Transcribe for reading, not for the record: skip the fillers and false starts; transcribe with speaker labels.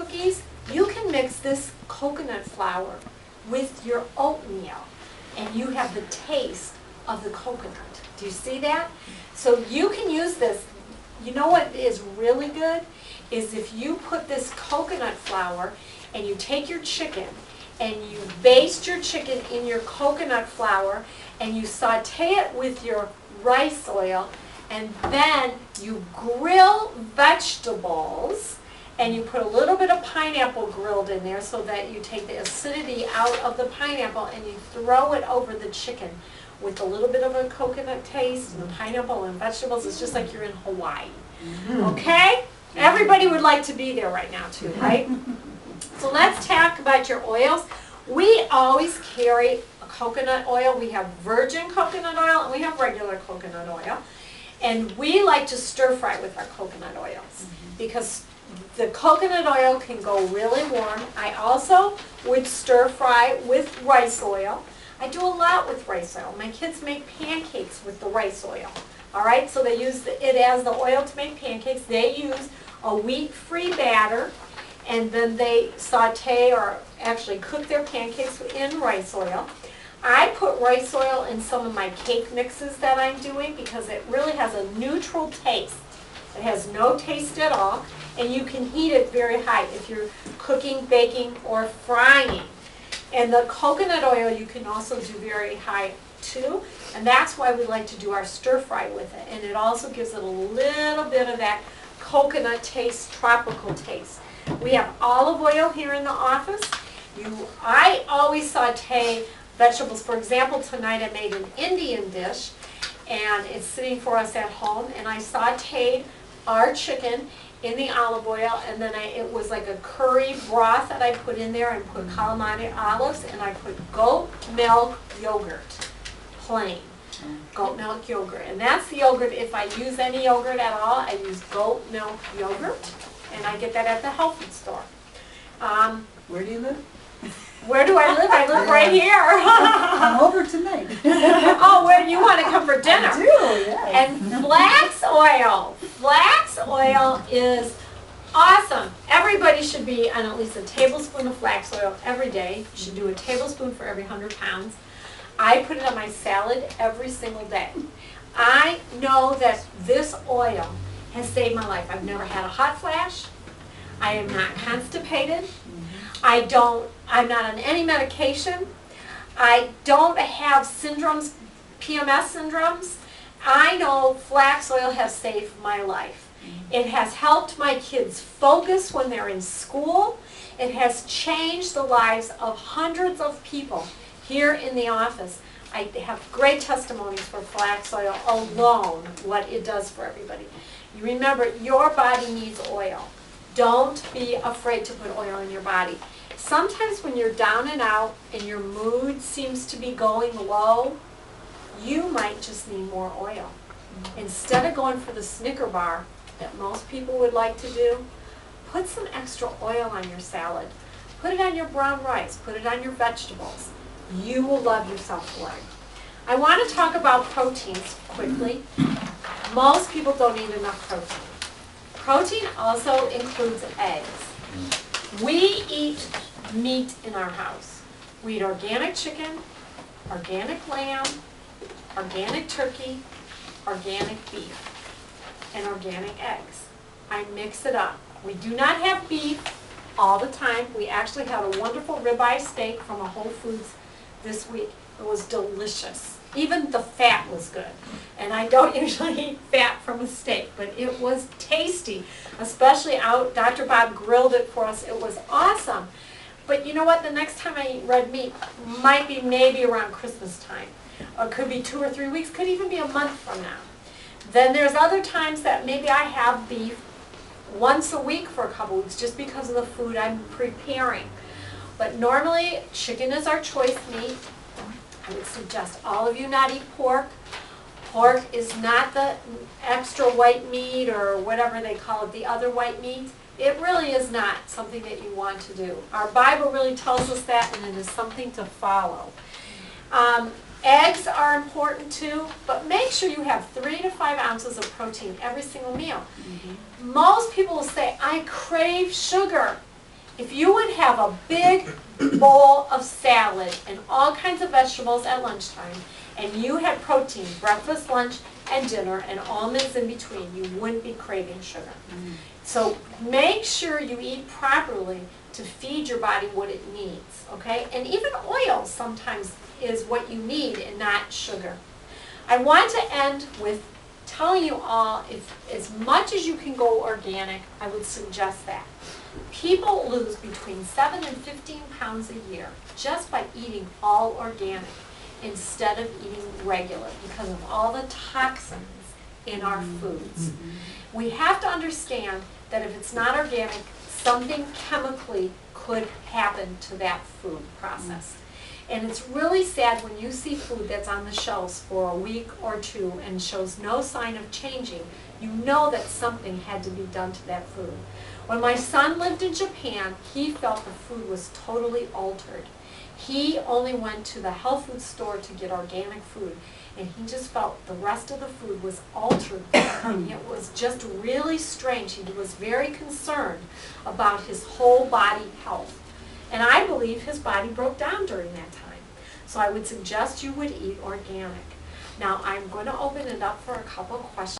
Speaker 1: cookies, you can mix this coconut flour with your oatmeal, and you have the taste of the coconut. Do you see that? So you can use this. You know what is really good? Is if you put this coconut flour and you take your chicken and you baste your chicken in your coconut flour and you saute it with your rice oil, and then you grill vegetables and you put a little bit of pineapple grilled in there so that you take the acidity out of the pineapple and you throw it over the chicken with a little bit of a coconut taste and the pineapple and vegetables. It's just like you're in Hawaii. Okay? Everybody would like to be there right now too, right? So let's talk about your oils. We always carry a coconut oil. We have virgin coconut oil and we have regular coconut oil. And we like to stir fry with our coconut oils because the coconut oil can go really warm. I also would stir fry with rice oil. I do a lot with rice oil. My kids make pancakes with the rice oil. All right, so they use it as the oil to make pancakes. They use a wheat-free batter, and then they saute or actually cook their pancakes in rice oil. I put rice oil in some of my cake mixes that I'm doing because it really has a neutral taste. It has no taste at all, and you can heat it very high if you're cooking, baking, or frying. And the coconut oil you can also do very high too, and that's why we like to do our stir fry with it. And it also gives it a little bit of that coconut taste, tropical taste. We have olive oil here in the office. I always saute vegetables. For example, tonight I made an Indian dish, and it's sitting for us at home, and I sauteed our chicken in the olive oil, and then it was like a curry broth that I put in there and put calamari olives, and I put goat milk yogurt, plain goat milk yogurt. And that's the yogurt, if I use any yogurt at all, I use goat milk yogurt, and I get that at the health food store.
Speaker 2: Where do you live?
Speaker 1: Where do I live? I live right here.
Speaker 2: I'm over tonight.
Speaker 1: Oh, where you want to come for dinner?
Speaker 2: I do, yes.
Speaker 1: And flax oil. Flax oil is awesome. Everybody should be on at least a tablespoon of flax oil every day. You should do a tablespoon for every 100 pounds. I put it on my salad every single day. I know that this oil has saved my life. I've never had a hot flash. I am not constipated. I'm not on any medication. I don't have syndromes, PMS syndromes. I know flax oil has saved my life. It has helped my kids focus when they're in school. It has changed the lives of hundreds of people here in the office. I have great testimonies for flax oil alone, what it does for everybody. You remember, your body needs oil. Don't be afraid to put oil in your body. Sometimes when you're down and out and your mood seems to be going low, you might just need more oil. Instead of going for the Snicker bar that most people would like to do, put some extra oil on your salad. Put it on your brown rice. Put it on your vegetables. You will love yourself for it. I want to talk about proteins quickly. Most people don't eat enough protein. Protein also includes eggs. We eat meat in our house. We eat organic chicken, organic lamb, organic turkey, organic beef, and organic eggs. I mix it up. We do not have beef all the time. We actually had a wonderful ribeye steak from a Whole Foods this week. It was delicious. Even the fat was good. And I don't usually eat fat from a steak, but it was tasty. Especially out, Dr. Bob grilled it for us. It was awesome. But you know what? The next time I eat red meat might be maybe around Christmas time. Or it could be 2 or 3 weeks. Could even be a month from now. Then there's other times that maybe I have beef once a week for a couple weeks just because of the food I'm preparing. But normally, chicken is our choice meat. I would suggest all of you not eat pork. Pork is not the extra white meat or whatever they call it, the other white meat. It really is not something that you want to do. Our Bible really tells us that, and it is something to follow. Eggs are important too, but make sure you have 3 to 5 ounces of protein every single meal. Most people will say, I crave sugar. if you would have a big bowl of salad and all kinds of vegetables at lunchtime, and you had protein, breakfast, lunch, and dinner, and almonds in between, you wouldn't be craving sugar. So make sure you eat properly to feed your body what it needs, okay? And even oil sometimes is what you need and not sugar. I want to end with telling you all, if as much as you can go organic, I would suggest that. People lose between 7 and 15 pounds a year just by eating all organic instead of eating regular because of all the toxins in our foods. We have to understand that if it's not organic, something chemically could happen to that food process. And it's really sad when you see food that's on the shelves for a week or two and shows no sign of changing. You know that something had to be done to that food. When my son lived in Japan, he felt the food was totally altered. He only went to the health food store to get organic food, and he just felt the rest of the food was altered. And it was just really strange. He was very concerned about his whole body health. And I believe his body broke down during that time. So I would suggest you would eat organic. Now I'm going to open it up for a couple questions.